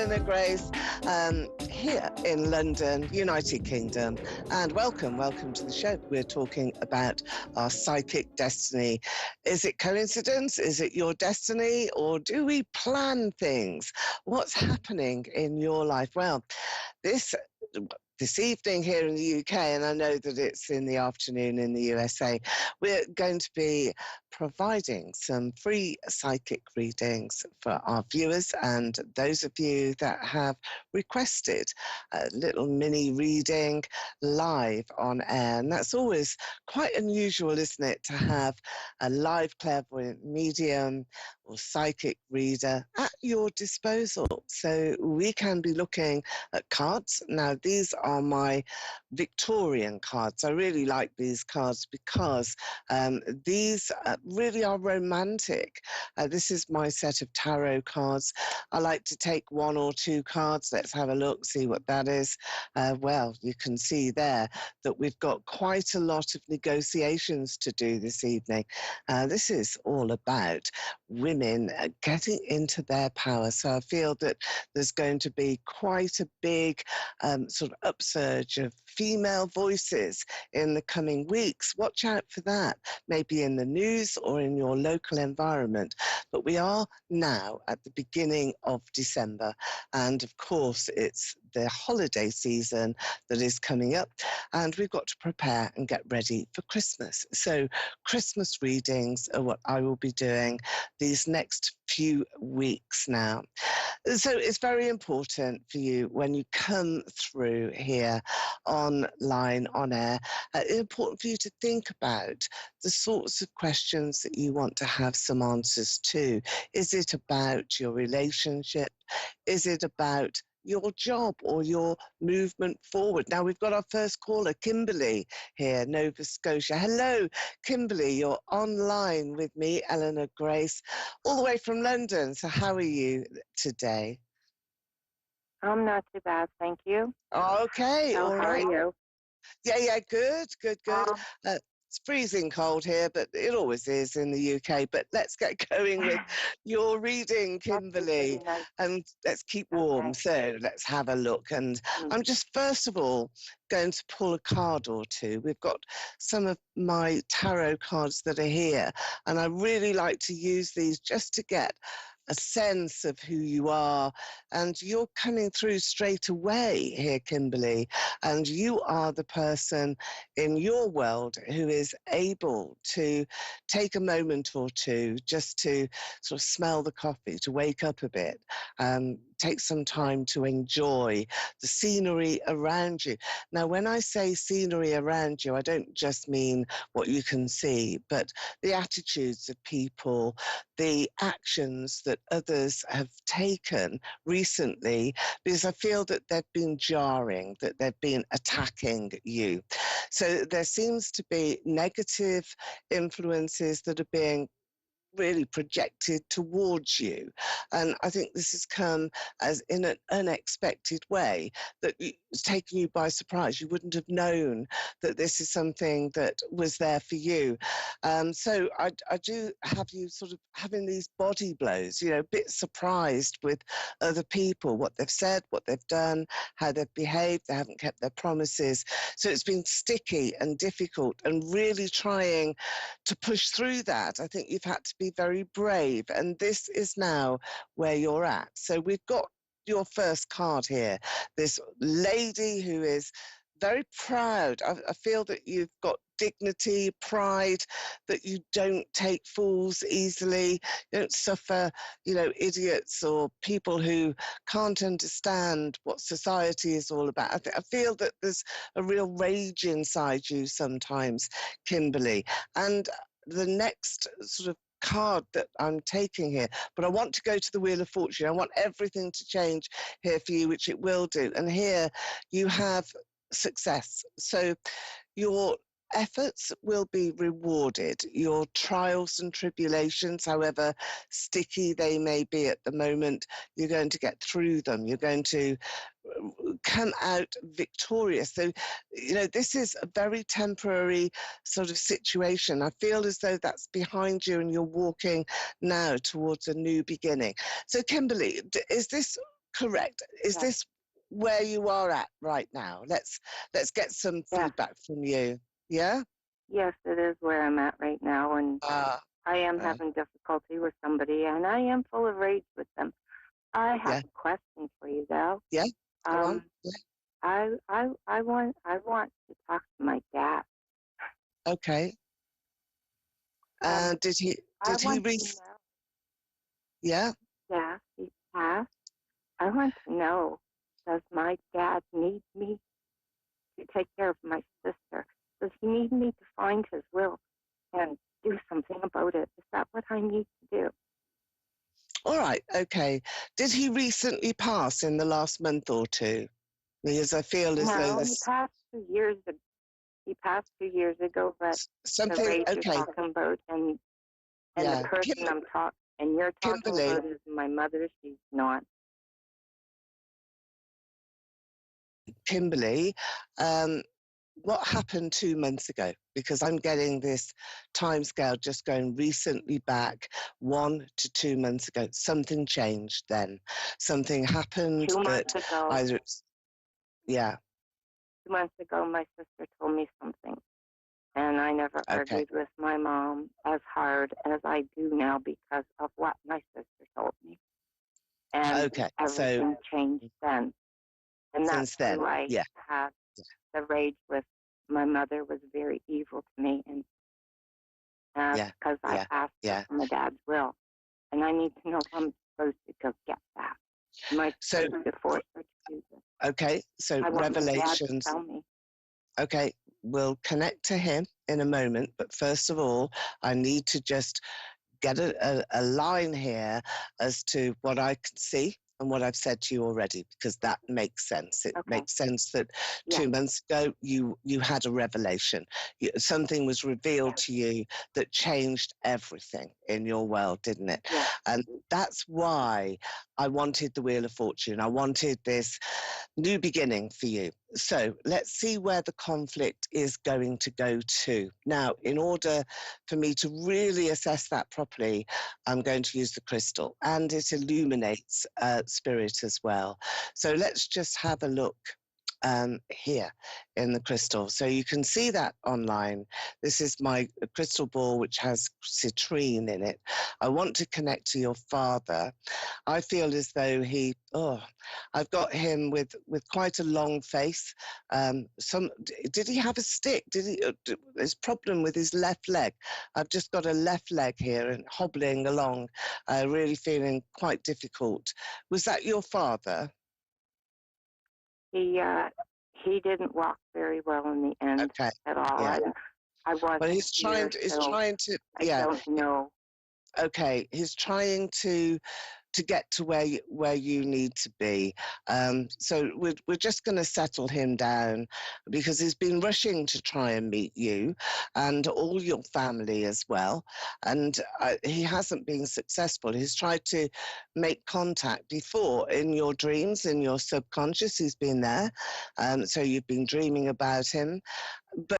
Eleanor Grace here in London, United Kingdom, and welcome to the show. We're talking about our psychic destiny. Is it coincidence? Is it your destiny? Or do we plan things? What's happening in your life? Well, this evening here in the UK, and I know that it's in the afternoon in the USA, we're going to be providing some free psychic readings for our viewers and those of you that have requested a little mini reading live on air. And that's always quite unusual, isn't it, to have a live clairvoyant medium or psychic reader at your disposal. So we can be looking at cards. Now, these are my Victorian cards. I really like these cards because these really are romantic. This is my set of tarot cards. I like to take one or two cards. Let's have a look, see what that is. Well, you can see there that we've got quite a lot of negotiations to do this evening. This is all about women getting into their power. So I feel that there's going to be quite a big sort of upsurge of female voices in the coming weeks. Watch out for that, maybe in the news or in your local environment. But we are now at the beginning of December, and of course it's the holiday season that is coming up, and we've got to prepare and get ready for Christmas. So Christmas readings are what I will be doing these next few weeks now. So it's very important for you when you come through here online, on air, it's important for you to think about the sorts of questions that you want to have some answers to. Is it about your relationship? Is it about your job or your movement forward? Now, we've got our first caller, Kimberly, here, Nova Scotia. Hello, Kimberly, you're online with me, Eleanor Grace, all the way from London. So how are you today? I'm not too bad, thank you. Okay, all right. How are you? Yeah, good. It's freezing cold here, but it always is in the UK. But let's get going with your reading, Kimberly, Nice. and let's keep warm. Okay. So let's have a look. And I'm just first of all going to pull a card or two. We've got some of my tarot cards that are here, and I really like to use these just to get a sense of who you are. And you're coming through straight away here, Kimberly, and you are the person in your world who is able to take a moment or two just to sort of smell the coffee, to wake up a bit, take some time to enjoy the scenery around you. Now, when I say scenery around you, I don't just mean what you can see, but the attitudes of people, the actions that others have taken recently, because I feel that they've been jarring, that they've been attacking you. So there seems to be negative influences that are being really projected towards you. And I think this has come as in an unexpected way that it's taken you by surprise. You wouldn't have known that this is something that was there for you. So I do have you sort of having these body blows, a bit surprised with other people, what they've said, what they've done, how they've behaved, they haven't kept their promises. So it's been sticky and difficult, and really trying to push through that. I think you've had to be very brave, and this is now where you're at. So we've got your first card here, this lady who is very proud. I feel that you've got dignity, pride, that you don't take fools easily, you don't suffer, idiots or people who can't understand what society is all about. I feel that there's a real rage inside you sometimes, Kimberly. And the next sort of card that I'm taking here, but I want to go to the Wheel of Fortune. I want everything to change here for you, which it will do. And here you have success. So your efforts will be rewarded. Your trials and tribulations, however sticky they may be at the moment, you're going to get through them. You're going to come out victorious. So, this is a very temporary sort of situation. I feel as though that's behind you and you're walking now towards a new beginning. So, Kimberly, is this correct. Is Yes. this where you are at right now? Let's get some Yes. feedback from you. Yeah? Yes, it is where I'm at right now, and Ah, I am uh, having difficulty with somebody, and I am full of rage with them. I have yeah, a question for you, though. yeah. Go on. Um, I want to talk to my dad. Okay. Um, Did he I did he want re- to know. yeah? Yeah, he's passed. I want to know, does my dad need me to take care of my sister? Does he need me to find his will and do something about it? Is that what I need to do? All right, okay. Did he recently pass in the last month or two? Because I feel as though No, he there's passed 2 years. He passed 2 years ago, but the something. rage you're Okay, talking about, and the yeah. person and you're talking Kimberly, about is my mother. She's not. Kimberly, um, what happened 2 months ago? Because I'm getting this timescale just going recently back 1 to 2 months ago. Something changed then. Something happened Two that months ago, either, yeah, 2 months ago, my sister told me something, and I never okay, argued with my mom as hard as I do now because of what my sister told me. And okay. So everything changed then. And that's since who then, I yeah, had the rage with. My mother was very evil to me, and yeah, because I yeah, asked her yeah. for my dad's will. And I need to know if I'm supposed to go get that. Am I So, supposed to force her to do this? okay, so I want my dad to Revelations. tell me. Okay, we'll connect to him in a moment, but first of all, I need to just get a line here as to what I can see and what I've said to you already, because that makes sense. It Okay. makes sense that Yes. 2 months ago you had a revelation. Something was revealed to you that changed everything in your world, didn't it? Yes. And that's why I wanted the Wheel of Fortune. I wanted this new beginning for you. So let's see where the conflict is going to go to. Now, in order for me to really assess that properly, I'm going to use the crystal, and it illuminates spirit as well. So let's just have a look here in the crystal. So you can see that online. This is my crystal ball, which has citrine in it. I want to connect to your father. I feel as though I've got him with quite a long face. Did he have a stick? Did he? There's problem with his left leg. I've just got a left leg here and hobbling along, really feeling quite difficult. Was that your father? He didn't walk very well in the end Okay, at all. yeah. I Well, wasn't here, he's so trying to, I yeah. don't know. Okay, he's trying to get to where you need to be. So we're just going to settle him down because he's been rushing to try and meet you and all your family as well. And he hasn't been successful. He's tried to make contact before in your dreams, in your subconscious. He's been there. So you've been dreaming about him, but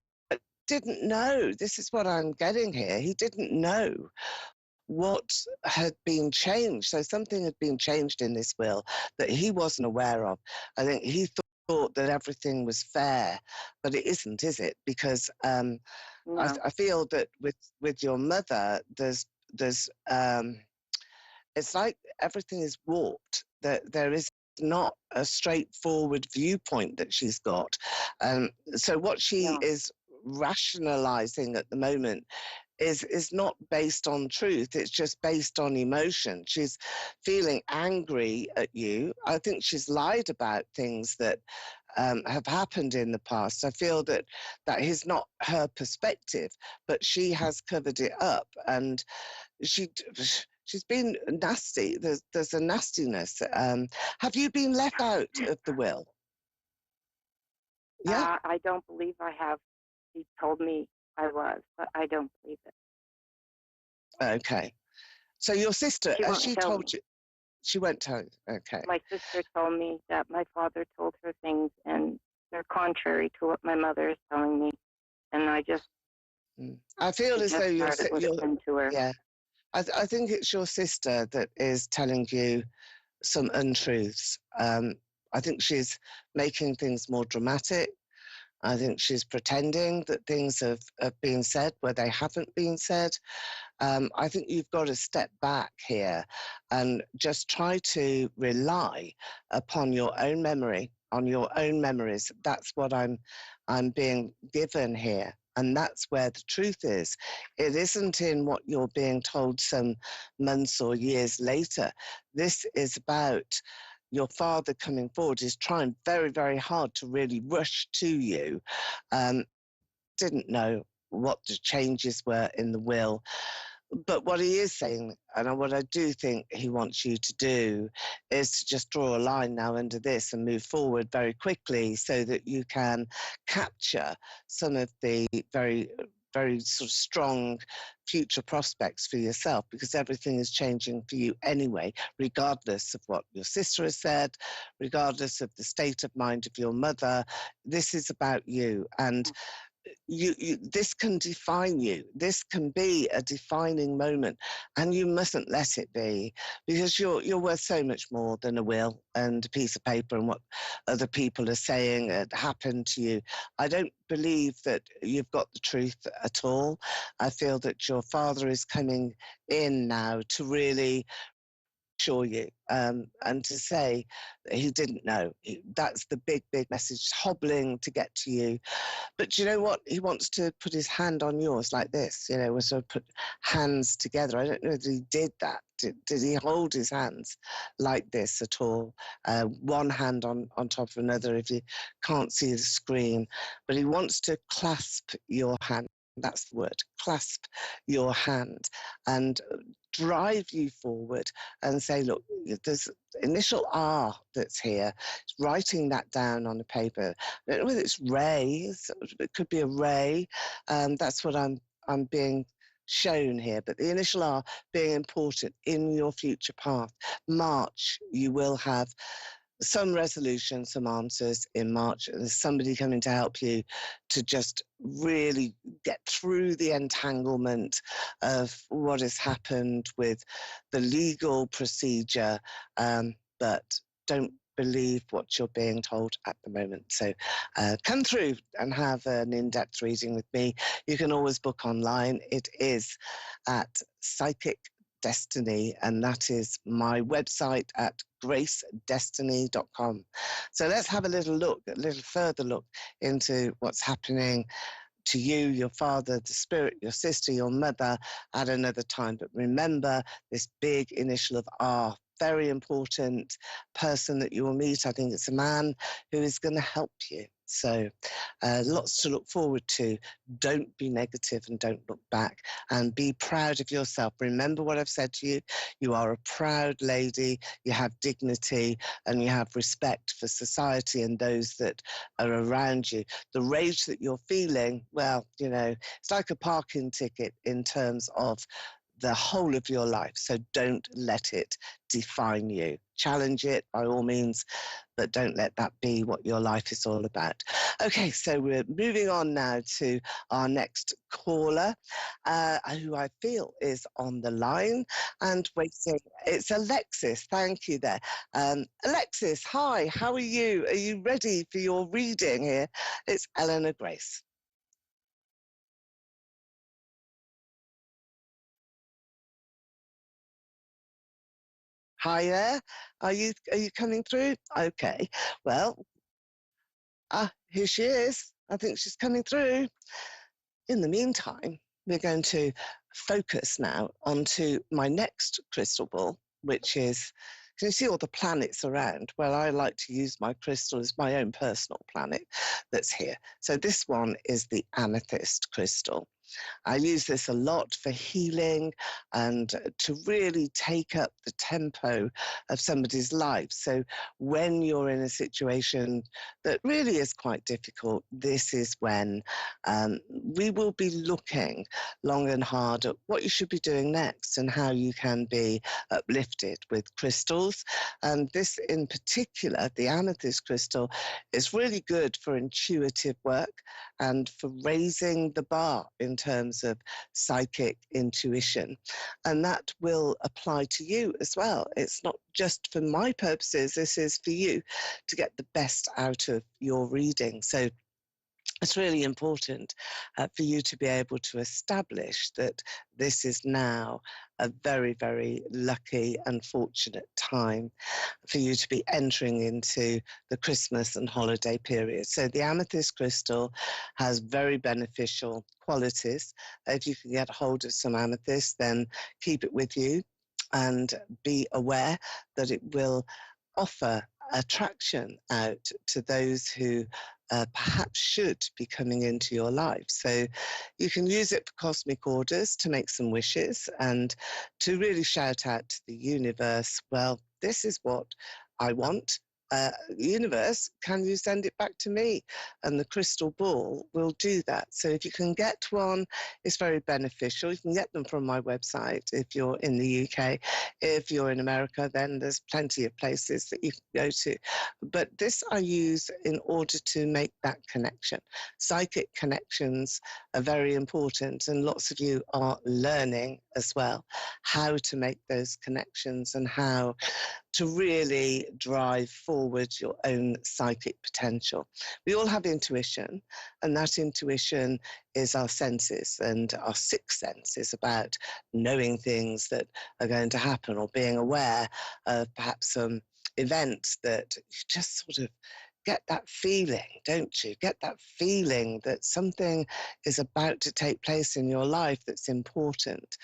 didn't know. This is what I'm getting here. He didn't know what had been changed. So something had been changed in this will that he wasn't aware of. I think he thought that everything was fair, but it isn't, is it? Because No. I feel that with your mother, there's it's like everything is warped. That there is not a straightforward viewpoint that she's got. So what she No. is rationalizing at the moment is not based on truth. It's just based on emotion. She's feeling angry at you. I think she's lied about things that have happened in the past. I feel that is not her perspective, but she has covered it up, and she she's been nasty. There's a nastiness. Have you been left out of the will? Yeah. I don't believe I have. He told me I was, but I don't believe it. Okay. So your sister, She has won't she tell told me. you? She won't tell you. Okay. My sister told me that my father told her things, and they're contrary to what my mother is telling me. And I just I feel as though started listening to her. yeah. I think it's your sister that is telling you some untruths. I think she's making things more dramatic. I think she's pretending that things have been said where they haven't been said. I think you've got to step back here and just try to rely upon your own memory, on your own memories. That's what I'm being given here. And that's where the truth is. It isn't in what you're being told some months or years later. This is about your father coming forward. Is trying very, very hard to really rush to you. Didn't know what the changes were in the will. But what he is saying, and what I do think he wants you to do, is to just draw a line now under this and move forward very quickly so that you can capture some of the very, very sort of strong future prospects for yourself, because everything is changing for you anyway, regardless of what your sister has said, regardless of the state of mind of your mother. This is about you. And this can define you. This can be a defining moment, and you mustn't let it be, because you're worth so much more than a will and a piece of paper and what other people are saying had happened to you. I don't believe that you've got the truth at all. I feel that your father is coming in now to really assure you, and to say that he didn't know. That's the big, big message, hobbling to get to you. But you know what? He wants to put his hand on yours like this, we sort of put hands together. I don't know if he did that. Did he hold his hands like this at all? One hand on top of another if you can't see the screen. But he wants to clasp your hand. That's the word, clasp your hand, and drive you forward and say, look, there's initial R that's here. Writing that down on the paper. I don't know whether it's Ray, it could be a Ray. That's what I'm being shown here, but the initial R being important in your future path. March, you will have some resolution, some answers in March. There's somebody coming to help you to just really get through the entanglement of what has happened with the legal procedure, but don't believe what you're being told at the moment. So come through and have an in-depth reading with me. You can always book online. It is at Psychic Destiny, and that is my website at gracedestiny.com. So let's have a little further look into what's happening to you, your father, the spirit, your sister, your mother at another time. But remember this big initial of R, very important person that you will meet. I think it's a man who is going to help you. So lots to look forward to. Don't be negative and don't look back, and be proud of yourself. Remember what I've said to you. You are a proud lady. You have dignity and you have respect for society and those that are around you. The rage that you're feeling, well, it's like a parking ticket in terms of the whole of your life. So don't let it define you. Challenge it by all means, but don't let that be what your life is all about. Okay, so we're moving on now to our next caller, who I feel is on the line and waiting. It's Alexis. Thank you there. Alexis, hi, how are you? Are you ready for your reading here? It's Eleanor Grace. Hi there. Are you coming through? Okay. Well, here she is. I think she's coming through. In the meantime, we're going to focus now onto my next crystal ball, which is, can you see all the planets around? Well, I like to use my crystal as my own personal planet that's here. So this one is the amethyst crystal. I use this a lot for healing and to really take up the tempo of somebody's life. So when you're in a situation that really is quite difficult, this is when we will be looking long and hard at what you should be doing next and how you can be uplifted with crystals. And this in particular, the amethyst crystal, is really good for intuitive work. and for raising the bar in terms of psychic intuition. And that will apply to you as well. It's not just for my purposes, this is for you to get the best out of your reading. So it's really important for you to be able to establish that this is now a very, very lucky and fortunate time for you to be entering into the Christmas and holiday period. So the amethyst crystal has very beneficial qualities. If you can get hold of some amethyst, then keep it with you and be aware that it will offer attraction out to those who perhaps should be coming into your life. So you can use it for cosmic orders to make some wishes and to really shout out to the universe, well, this is what I want. Universe, can you send it back to me? And the crystal ball will do that. So if you can get one, it's very beneficial. You can get them from my website if you're in the UK. If you're in America, then there's plenty of places that you can go to. But this I use in order to make that connection. Psychic connections are very important, and lots of you are learning as well how to make those connections and how to really drive forward your own psychic potential. We all have intuition, and that intuition is our senses, and our sixth sense is about knowing things that are going to happen or being aware of perhaps some events that you just sort of get that feeling, don't you? Get that feeling that something is about to take place in your life that's important.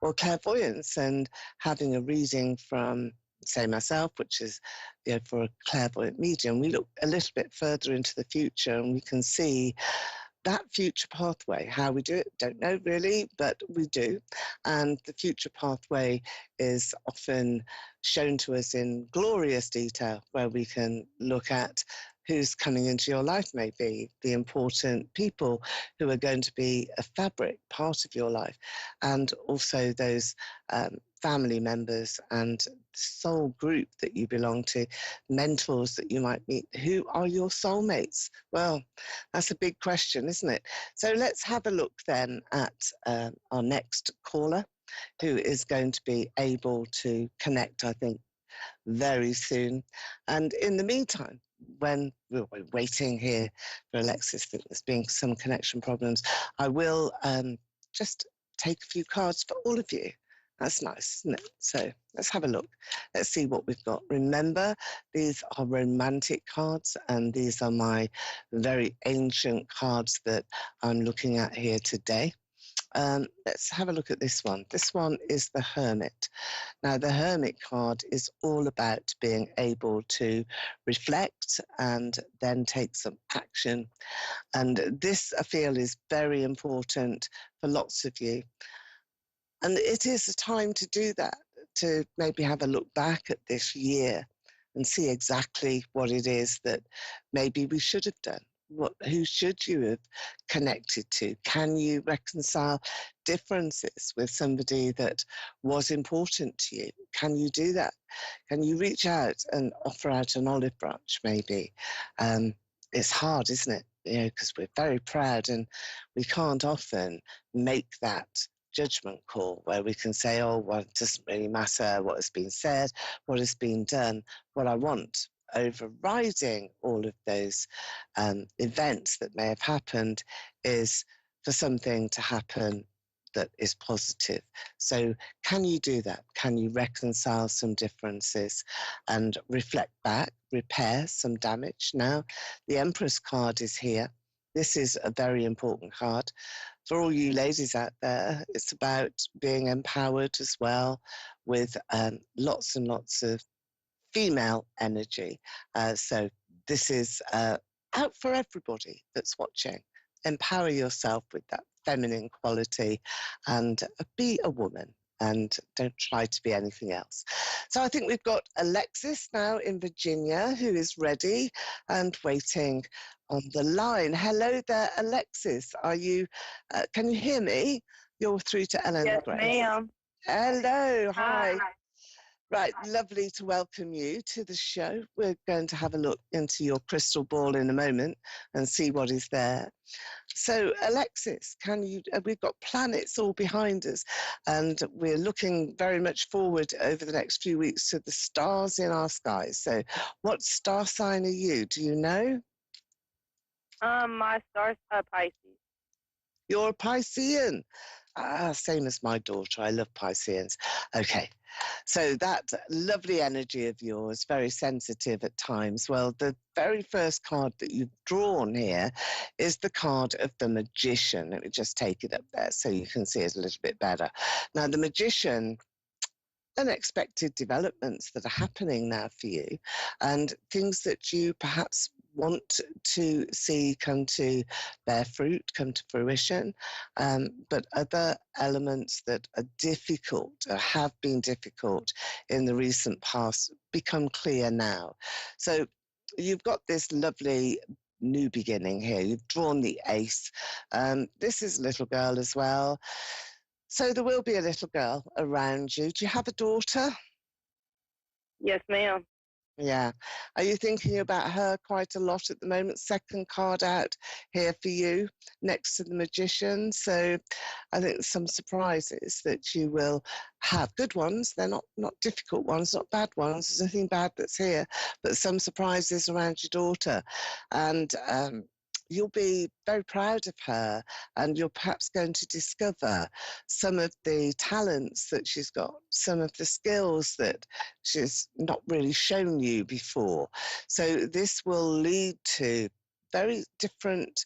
Well, clairvoyance and having a reading from, say, myself, which is, for a clairvoyant medium, we look a little bit further into the future and we can see that future pathway. How we do it, don't know really, but we do. And the future pathway is often shown to us in glorious detail, where we can look at who's coming into your life, maybe the important people who are going to be a fabric part of your life, and also those family members and soul group that you belong to, mentors that you might meet. Who are your soulmates? Well, that's a big question, isn't it? So let's have a look then at our next caller, who is going to be able to connect, I think, very soon. And in the meantime, when we're waiting here for Alexis, there's been some connection problems, I will just take a few cards for all of you. That's nice, isn't it? So let's have a look. Let's see what we've got. Remember, these are romantic cards, and these are my very ancient cards that I'm looking at here today. Let's have a look at this one. This one is the Hermit. Now, the Hermit card is all about being able to reflect and then take some action. And this, I feel, is very important for lots of you. And it is a time to do that, to maybe have a look back at this year and see exactly what it is that maybe we should have done. Who should you have connected to? Can you reconcile differences with somebody that was important to you? Can you do that? Can you reach out and offer out an olive branch, maybe? It's hard, isn't it? Because we're very proud and we can't often make that judgment call where we can say, oh, well, it doesn't really matter what has been said, what has been done. What I want, overriding all of those events that may have happened, is for something to happen that is positive. So can you do that? Can you reconcile some differences and reflect back, repair some damage? Now, the Empress card is here. This is a very important card. For all you ladies out there, it's about being empowered as well, with lots and lots of female energy. So this is out for everybody that's watching. Empower yourself with that feminine quality and be a woman, and don't try to be anything else. So I think we've got Alexis now in Virginia, who is ready and waiting on the line. Hello there, Alexis. Are you, can you hear me? You're through to Eleanor Yes, Grace. ma'am. Hello, hi. Right, lovely to welcome you to the show. We're going to have a look into your crystal ball in a moment and see what is there. So, Alexis, we've got planets all behind us, and we're looking very much forward over the next few weeks to the stars in our skies. So, what star sign are you? Do you know? My star's Pisces. You're a Piscean. Ah, same as my daughter. I love Pisceans. Okay. So that lovely energy of yours, very sensitive at times. Well, the very first card that you've drawn here is the card of the Magician. Let me just take it up there so you can see it a little bit better. Now, the Magician, unexpected developments that are happening now for you, and things that you perhaps want to see come to bear fruit, come to fruition, but other elements that are difficult or have been difficult in the recent past become clear now. So you've got this lovely new beginning here. You've drawn the ace. This is a little girl as well. So there will be a little girl around you. Do you have a daughter? Yes, ma'am. Yeah. Are you thinking about her quite a lot at the moment? Second card out here for you next to the Magician. So I think some surprises that you will have. Good ones. They're not difficult ones, not bad ones. There's nothing bad that's here, but some surprises around your daughter. And you'll be very proud of her, and you're perhaps going to discover some of the talents that she's got, some of the skills that she's not really shown you before. So this will lead to very different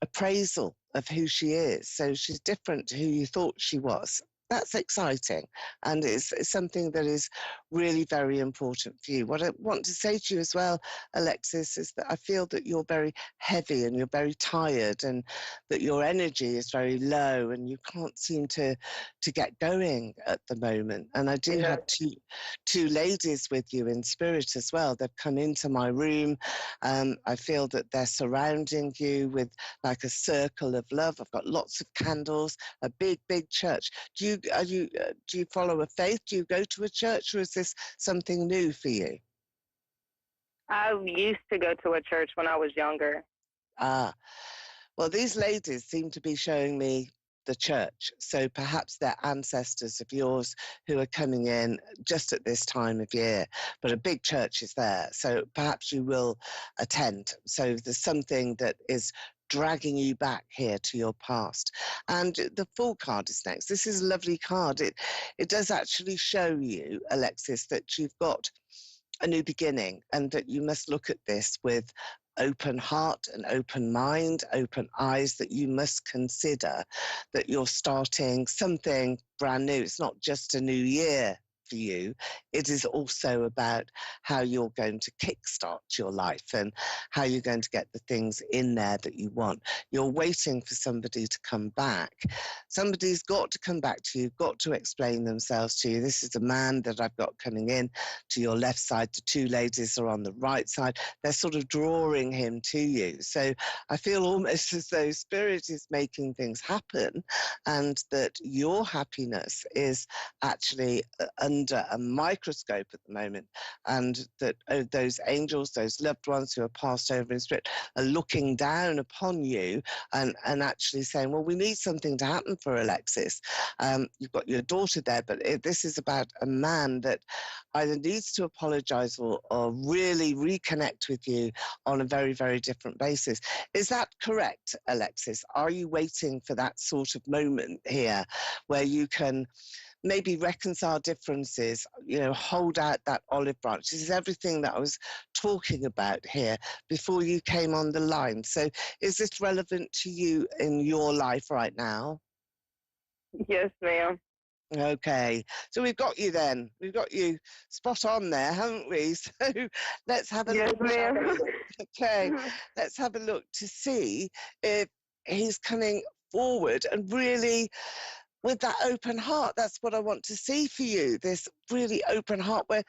appraisal of who she is. So she's different to who you thought she was. That's exciting, and it's something that is really very important for you. What I want to say to you as well, Alexis, is that I feel that you're very heavy and you're very tired, and that your energy is very low, and you can't seem to get going at the moment. And I do have two ladies with you in spirit as well. They've come into my room. I feel that they're surrounding you with like a circle of love. I've got lots of candles, a big church. Do you follow a faith? Do you go to a church, or is this something new for you? I used to go to a church when I was younger. Ah, well, these ladies seem to be showing me the church. So perhaps they're ancestors of yours who are coming in just at this time of year. But a big church is there. So perhaps you will attend. So there's something that is dragging you back here to your past. And the Fool card is next. This is a lovely card. It does actually show you, Alexis, that you've got a new beginning, and that you must look at this with open heart and open mind, open eyes, that you must consider that you're starting something brand new. It's not just a new year for you. It is also about how you're going to kickstart your life and how you're going to get the things in there that you want. You're waiting for somebody to come back. Somebody's got to come back to you, got to explain themselves to you. This is a man that I've got coming in to your left side. The two ladies are on the right side. They're sort of drawing him to you. So I feel almost as though spirit is making things happen, and that your happiness is actually under a microscope at the moment, and that those angels, those loved ones who are passed over in spirit, are looking down upon you and actually saying, well, we need something to happen for Alexis. You've got your daughter there, but this is about a man that either needs to apologize or really reconnect with you on a very, very different basis. Is that correct, Alexis? Are you waiting for that sort of moment here where you can maybe reconcile differences, hold out that olive branch? This is everything that I was talking about here before you came on the line. So is this relevant to you in your life right now? Yes, ma'am. Okay, so we've got you then. We've got you spot on there, haven't we? So let's have a Yes, look, shall ma'am. we? Okay, let's have a look to see if he's coming forward and really with that open heart. That's what I want to see for you, this really open heart where,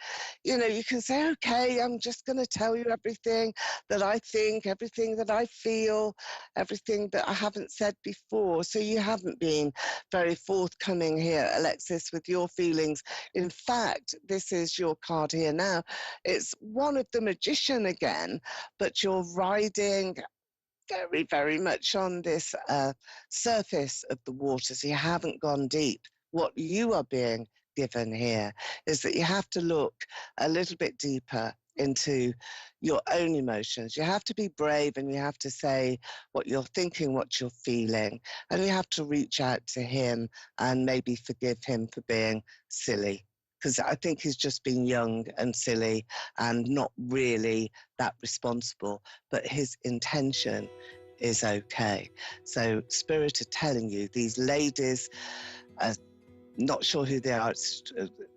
you know, you can say, okay, I'm just going to tell you everything that I think, everything that I feel, everything that I haven't said before. So you haven't been very forthcoming here, Alexis, with your feelings. In fact, this is your card here now. It's one of the Magician again, but you're riding very, very much on this surface of the waters. You haven't gone deep. What you are being given here is that you have to look a little bit deeper into your own emotions. You have to be brave, and you have to say what you're thinking, what you're feeling, and you have to reach out to him and maybe forgive him for being silly. Because I think he's just been young and silly and not really that responsible, but his intention is okay. So Spirit are telling you, these ladies, not sure who they are,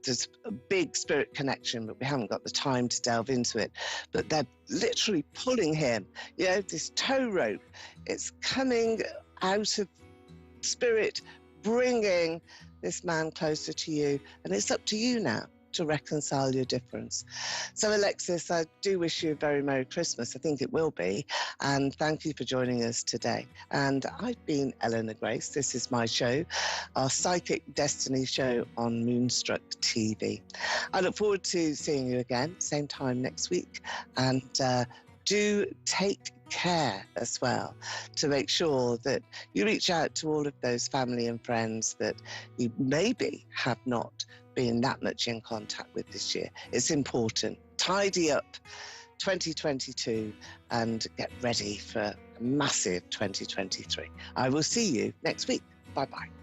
there's a big spirit connection, but we haven't got the time to delve into it. But they're literally pulling him, you know, this tow rope, it's coming out of spirit, bringing this man closer to you, and it's up to you now to reconcile your difference. So Alexis, I do wish you a very Merry Christmas. I think it will be, and thank you for joining us today. And I've been Eleanor Grace. This is my show, our Psychic Destiny show on Moonstruck TV. I look forward to seeing you again, same time next week, and do take care as well to make sure that you reach out to all of those family and friends that you maybe have not been that much in contact with this year. It's important. Tidy up 2022 and get ready for a massive 2023. I will see you next week. Bye-bye.